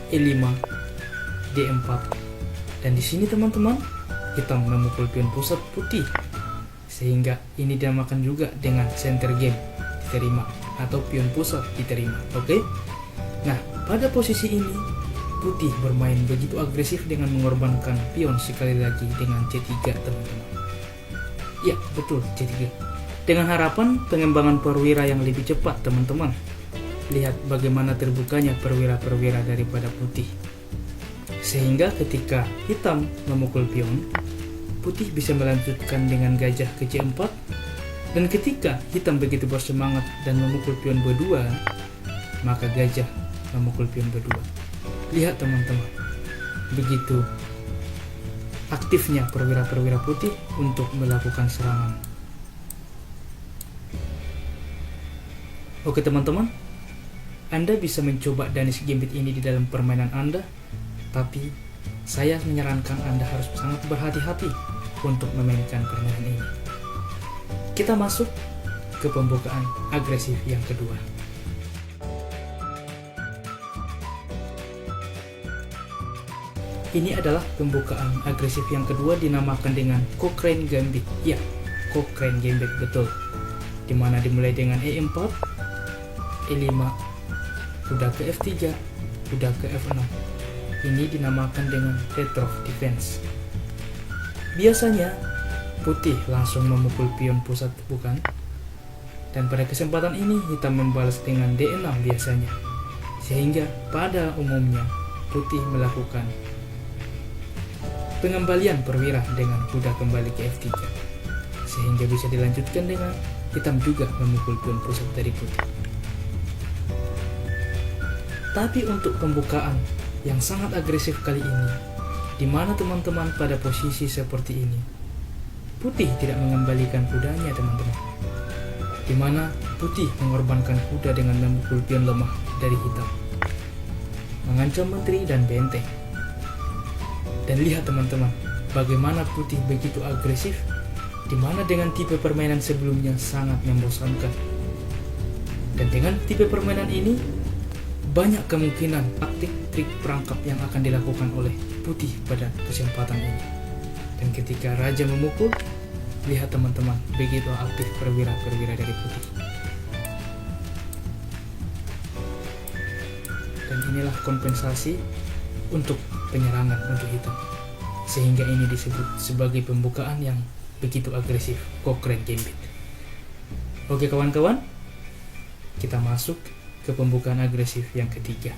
E5, D4. Dan di sini teman-teman, hitam memukul pion pusat putih, sehingga ini dinamakan juga dengan center game diterima atau pion pusat diterima. Oke? Nah, pada posisi ini putih bermain begitu agresif dengan mengorbankan pion sekali lagi dengan C3 teman-teman. Ya, betul, C3. Dengan harapan pengembangan perwira yang lebih cepat teman-teman. Lihat bagaimana terbukanya perwira-perwira daripada putih. Sehingga ketika hitam memukul pion, putih bisa melanjutkan dengan gajah ke C4. Dan ketika hitam begitu bersemangat dan memukul pion B2, maka gajah memukul pion B2. Lihat teman-teman, begitu aktifnya perwira-perwira putih untuk melakukan serangan. Oke teman-teman, Anda bisa mencoba Danish Gambit ini di dalam permainan Anda, tapi saya menyarankan Anda harus sangat berhati-hati untuk memainkan permainan ini. Kita masuk ke pembukaan agresif yang kedua. Ini adalah pembukaan agresif yang kedua dinamakan dengan Cochrane Gambit. Ya, Cochrane Gambit betul. Dimana dimulai dengan E4, E5, kuda ke F3, kuda ke F6. Ini dinamakan dengan Retro Defense. Biasanya putih langsung memukul pion pusat, bukan? Dan pada kesempatan ini hitam membalas dengan D6 biasanya. Sehingga pada umumnya putih melakukan pengembalian perwira dengan kuda kembali ke F3, sehingga bisa dilanjutkan dengan hitam juga memukul pion pusat dari putih. Tapi untuk pembukaan yang sangat agresif kali ini, di mana teman-teman pada posisi seperti ini, putih tidak mengembalikan kudanya teman-teman, di mana putih mengorbankan kuda dengan memukul pion lemah dari hitam, mengancam menteri dan benteng. Dan lihat teman-teman, bagaimana putih begitu agresif, di mana dengan tipe permainan sebelumnya sangat membosankan. Dan dengan tipe permainan ini, banyak kemungkinan taktik trik perangkap yang akan dilakukan oleh putih pada kesempatan ini. Dan ketika raja memukul, lihat teman-teman, begitu aktif perwira-perwira dari putih. Dan inilah kompensasi untuk penyerangan untuk hitam, sehingga ini disebut sebagai pembukaan yang begitu agresif, Cochrane Gambit. Oke kawan-kawan, kita masuk ke pembukaan agresif yang ketiga.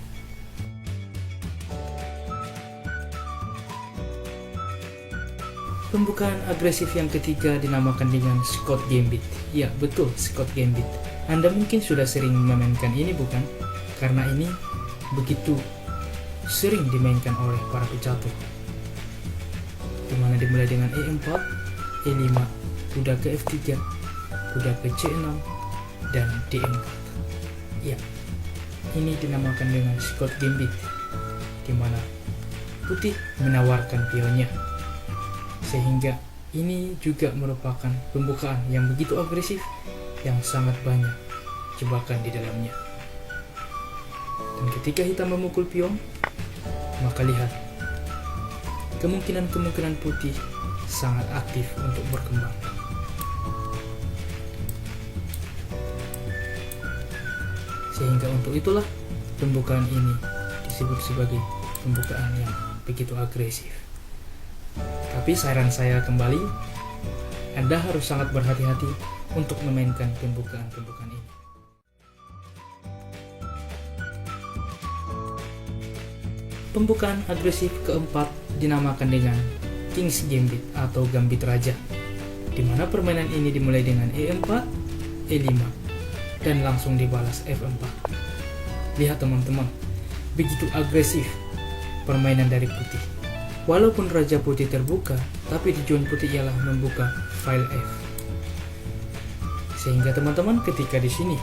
Pembukaan agresif yang ketiga dinamakan dengan Scott Gambit. Ya betul, Scott Gambit. Anda mungkin sudah sering memainkan ini, bukan? Karena ini begitu sering dimainkan oleh para pecatur, dimana dimulai dengan E4, E5, kuda ke F3, kuda ke C6, dan D4. Ya, ini dinamakan dengan Scott Gambit, dimana putih menawarkan pionnya, sehingga ini juga merupakan pembukaan yang begitu agresif, yang sangat banyak jebakan di dalamnya. Dan ketika hitam memukul pion, maka lihat, kemungkinan putih sangat aktif untuk berkembang. Sehingga untuk itulah pembukaan ini disebut sebagai pembukaan yang begitu agresif. Tapi saran saya kembali, Anda harus sangat berhati-hati untuk memainkan pembukaan-pembukaan ini. Pembukaan agresif keempat dinamakan dengan King's Gambit atau Gambit Raja, di mana permainan ini dimulai dengan E4, E5, dan langsung dibalas F4. Lihat teman-teman, begitu agresif permainan dari putih. Walaupun Raja Putih terbuka, tapi tujuan putih ialah membuka file F. Sehingga teman-teman ketika di sini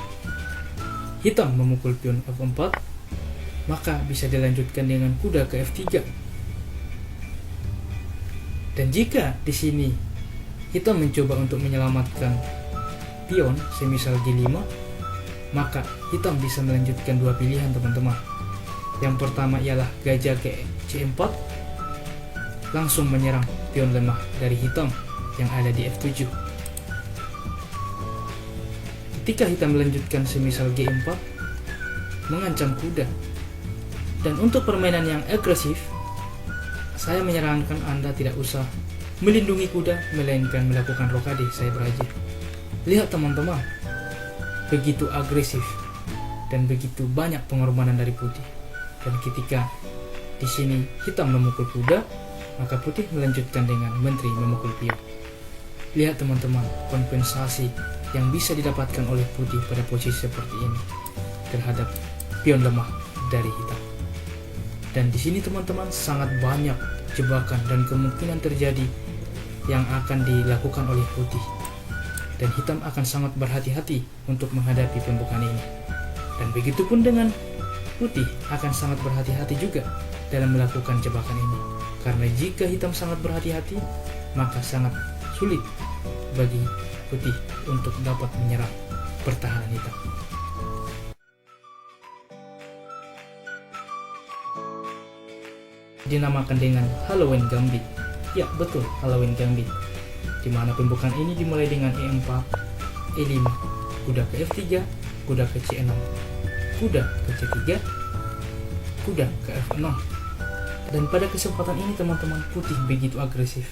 hitam memukul pion F4, maka bisa dilanjutkan dengan kuda ke F3. Dan jika di sini hitam mencoba untuk menyelamatkan pion, semisal G5, maka hitam bisa melanjutkan dua pilihan teman-teman. Yang pertama ialah gajah ke C4, langsung menyerang pion lemah dari hitam yang ada di F7. Ketika hitam melanjutkan semisal G4, mengancam kuda. Dan untuk permainan yang agresif, saya menyarankan Anda tidak usah melindungi kuda, melainkan melakukan rokade sayap raja. Lihat teman-teman, begitu agresif dan begitu banyak pengorbanan dari putih. Dan ketika di sini hitam memukul kuda, maka putih melanjutkan dengan menteri memukul pion. Lihat teman-teman, kompensasi yang bisa didapatkan oleh putih pada posisi seperti ini terhadap pion lemah dari hitam. Dan di sini teman-teman, sangat banyak jebakan dan kemungkinan terjadi yang akan dilakukan oleh putih. Dan hitam akan sangat berhati-hati untuk menghadapi pembukaan ini. Dan begitupun dengan putih akan sangat berhati-hati juga dalam melakukan jebakan ini. Karena jika hitam sangat berhati-hati, maka sangat sulit bagi putih untuk dapat menyerang pertahanan hitam. Dinamakan dengan Halloween Gambit. Ya betul, Halloween Gambit, di mana pembukaan ini dimulai dengan E4, E5, kuda ke F3, kuda ke C6, kuda ke C3, kuda ke F6. Dan pada kesempatan ini teman-teman, putih begitu agresif,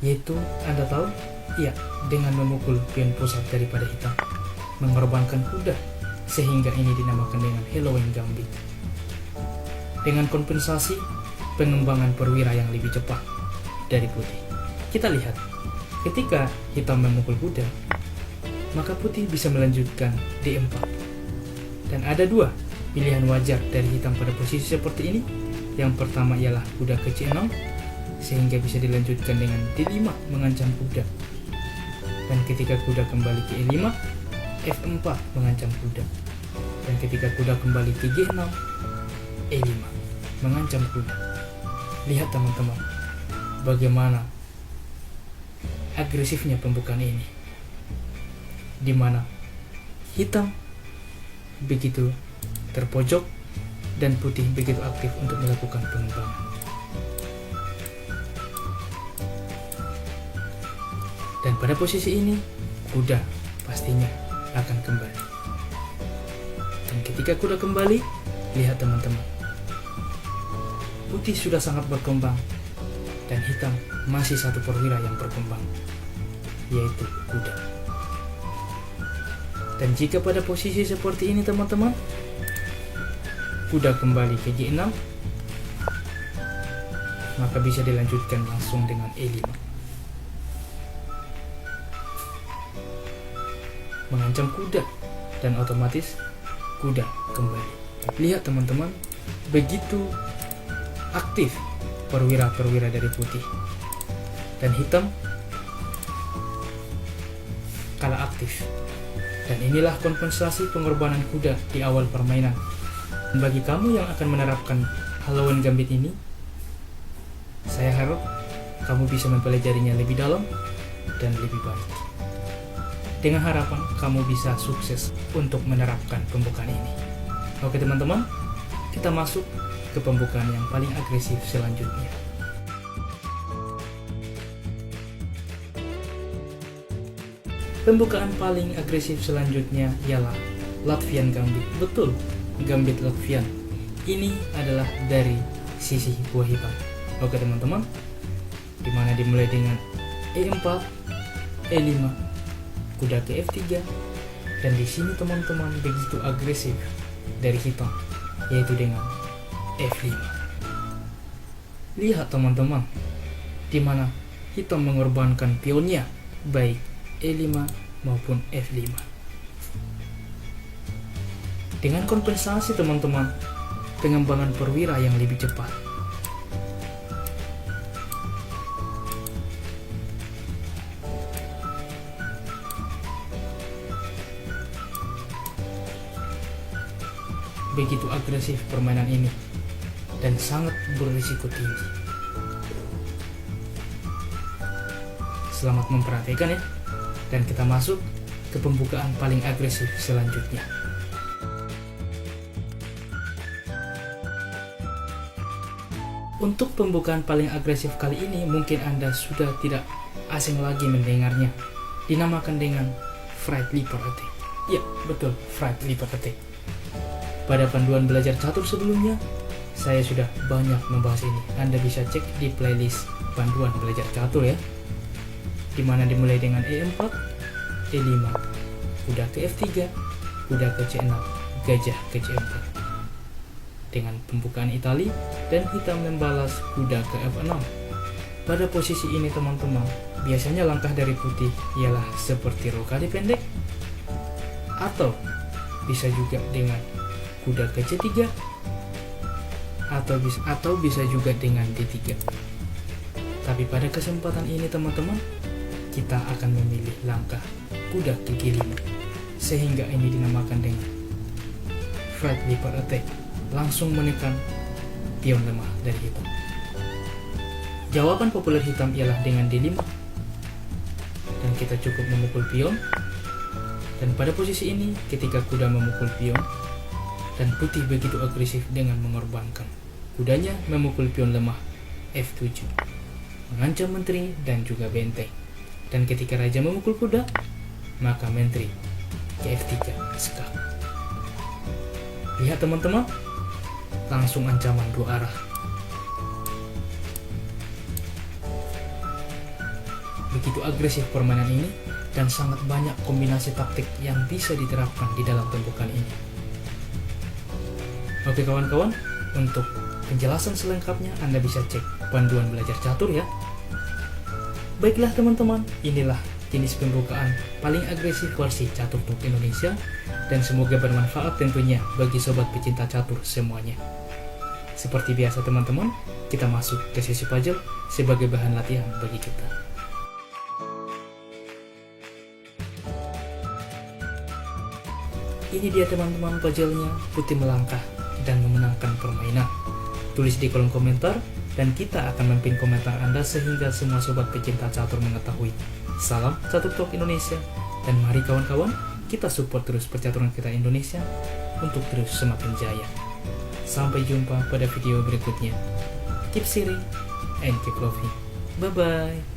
yaitu Anda tahu, ya, dengan memukul pion pusat daripada hitam, mengorbankan kuda, sehingga ini dinamakan dengan Halloween Gambit. Dengan kompensasi pengembangan perwira yang lebih cepat dari putih. Kita lihat, ketika hitam memukul kuda, maka putih bisa melanjutkan D4. Dan ada dua pilihan wajar dari hitam pada posisi seperti ini. Yang pertama ialah kuda ke C6, sehingga bisa dilanjutkan dengan D5 mengancam kuda. Dan ketika kuda kembali ke E5, F4 mengancam kuda. Dan ketika kuda kembali ke G6, E5 mengancam kuda. Lihat teman-teman, bagaimana agresifnya pembukaan ini, di mana hitam begitu terpojok dan putih begitu aktif untuk melakukan pengembangan. Dan pada posisi ini, kuda pastinya akan kembali. Dan ketika kuda kembali, lihat teman-teman, putih sudah sangat berkembang dan hitam masih satu perwira yang berkembang, yaitu kuda. Dan jika pada posisi seperti ini teman-teman, kuda kembali ke G6, maka bisa dilanjutkan langsung dengan E5, mengancam kuda, dan otomatis kuda kembali. Lihat teman-teman, begitu aktif perwira-perwira dari putih, dan hitam kalah aktif. Dan inilah kompensasi pengorbanan kuda di awal permainan. Bagi kamu yang akan menerapkan Halloween Gambit ini, saya harap kamu bisa mempelajarinya lebih dalam dan lebih baik, dengan harapan kamu bisa sukses untuk menerapkan pembukaan ini. Oke teman-teman, kita masuk ke pembukaan yang paling agresif selanjutnya. Pembukaan paling agresif selanjutnya ialah Latvian Gambit. Betul, Gambit Latvian. Ini adalah dari sisi buah hitam. Oke teman-teman, dimana dimulai dengan E4, E5, kuda ke F3, dan di sini teman-teman begitu agresif dari hitam, yaitu dengan F5. Lihat teman-teman, dimana hitam mengorbankan pionnya, baik E5 maupun F5. Dengan kompensasi teman-teman, pengembangan perwira yang lebih cepat. Begitu agresif permainan ini dan sangat berisiko tinggi. Selamat memperhatikan ya. Dan kita masuk ke pembukaan paling agresif selanjutnya. Untuk pembukaan paling agresif kali ini mungkin Anda sudah tidak asing lagi mendengarnya. Dinamakan dengan Fried Leopard Attack. Ya, betul, Fried Leopard Attack. Pada panduan belajar catur sebelumnya, saya sudah banyak membahas ini. Anda bisa cek di playlist panduan belajar catur ya. Dimana dimulai dengan E4, E5, kuda ke F3, kuda ke C6, gajah ke C4. Dengan pembukaan Itali dan hitam membalas kuda ke F6. Pada posisi ini teman-teman, biasanya langkah dari putih ialah seperti rokade pendek, atau bisa juga dengan kuda ke C3, atau bisa juga dengan D3. Tapi pada kesempatan ini teman-teman, kita akan memilih langkah kuda ke G5, sehingga ini dinamakan dengan Fried Leopard Attack, langsung menekan pion lemah dari hitam. Jawaban populer hitam ialah dengan D5, dan kita cukup memukul pion. Dan pada posisi ini, ketika kuda memukul pion dan putih begitu agresif dengan mengorbankan kudanya memukul pion lemah F7, mengancam menteri dan juga benteng. Dan ketika raja memukul kuda, maka menteri ke F3 sekak. Lihat teman-teman, langsung ancaman dua arah. Begitu agresif permainan ini, dan sangat banyak kombinasi taktik yang bisa diterapkan di dalam pembukaan ini. Oke kawan-kawan, untuk penjelasan selengkapnya Anda bisa cek panduan belajar catur ya. Baiklah teman-teman, inilah jenis pembukaan paling agresif versi Catur Talk Indonesia, dan semoga bermanfaat tentunya bagi sobat pecinta catur semuanya. Seperti biasa teman-teman, kita masuk ke sesi puzzle sebagai bahan latihan bagi kita. Ini dia teman-teman puzzle-nya, putih melangkah dan memenangkan permainan. Tulis di kolom komentar, dan kita akan memimpin komentar Anda sehingga semua sobat pecinta catur mengetahui. Salam Catur Talk Indonesia, dan mari kawan-kawan, kita support terus percaturan kita Indonesia untuk terus semakin jaya. Sampai jumpa pada video berikutnya. Keep sharing and keep loving. Bye-bye.